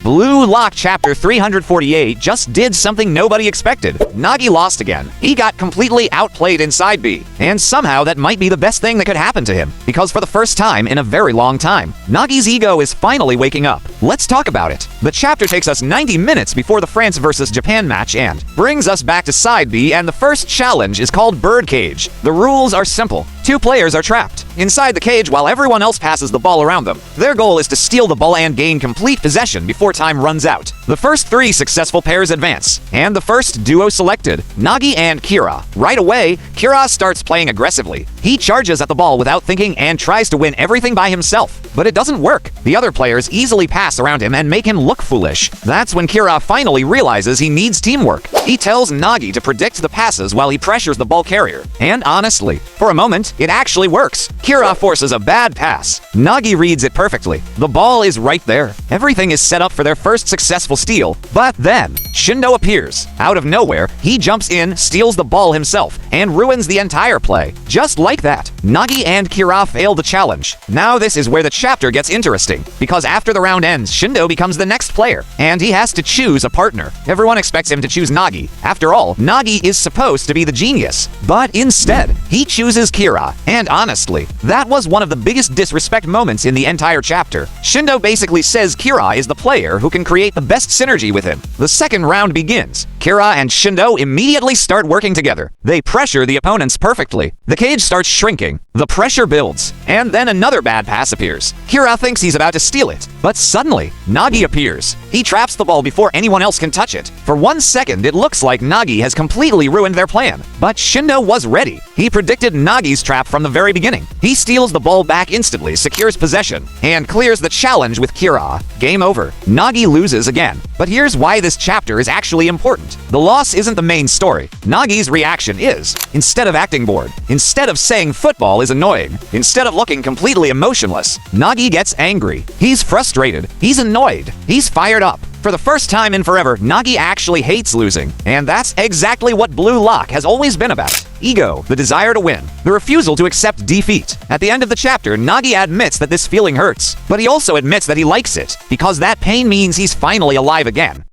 Blue Lock Chapter 348 just did something nobody expected. Nagi lost again. He got completely outplayed in Side B, and somehow that might be the best thing that could happen to him, because for the first time in a very long time, Nagi's ego is finally waking up. Let's talk about it. The chapter takes us 90 minutes before the France vs. Japan match and brings us back to Side B, and the first challenge is called Birdcage. The rules are simple. Two players are trapped inside the cage while everyone else passes the ball around them. Their goal is to steal the ball and gain complete possession before time runs out. The first 3 successful pairs advance, and the first duo selected, Nagi and Kira. Right away, Kira starts playing aggressively. He charges at the ball without thinking and tries to win everything by himself, but it doesn't work. The other players easily pass around him and make him look foolish. That's when Kira finally realizes he needs teamwork. He tells Nagi to predict the passes while he pressures the ball carrier. And honestly, for a moment, it actually works. Kira forces a bad pass. Nagi reads it perfectly. The ball is right there. Everything is set up for their first successful steal. But then, Shindo appears. Out of nowhere, he jumps in, steals the ball himself, and ruins the entire play. Just like that, Nagi and Kira fail the challenge. Now this is where the chapter gets interesting, because after the round ends, Shindo becomes the next player, and he has to choose a partner. Everyone expects him to choose Nagi. After all, Nagi is supposed to be the genius. But instead, he chooses Kira. And honestly, that was one of the biggest disrespect moments in the entire chapter. Shindo basically says Kira is the player who can create the best synergy with him. The second round begins. Kira and Shindo immediately start working together. They pressure the opponents perfectly. The cage starts shrinking. The pressure builds. And then another bad pass appears. Kira thinks he's about to steal it. But suddenly, Nagi appears. He traps the ball before anyone else can touch it. For 1 second, it looks like Nagi has completely ruined their plan. But Shindo was ready. He predicted Nagi's trap from the very beginning. He steals the ball back instantly, secures possession, and clears the challenge with Kira. Game over. Nagi loses again. But here's why this chapter is actually important. The loss isn't the main story. Nagi's reaction is. Instead of acting bored, instead of saying football is annoying, instead of looking completely emotionless, Nagi gets angry. He's frustrated. He's annoyed. He's fired up. For the first time in forever, Nagi actually hates losing. And that's exactly what Blue Lock has always been about. Ego, the desire to win, the refusal to accept defeat. At the end of the chapter, Nagi admits that this feeling hurts, but he also admits that he likes it, because that pain means he's finally alive again.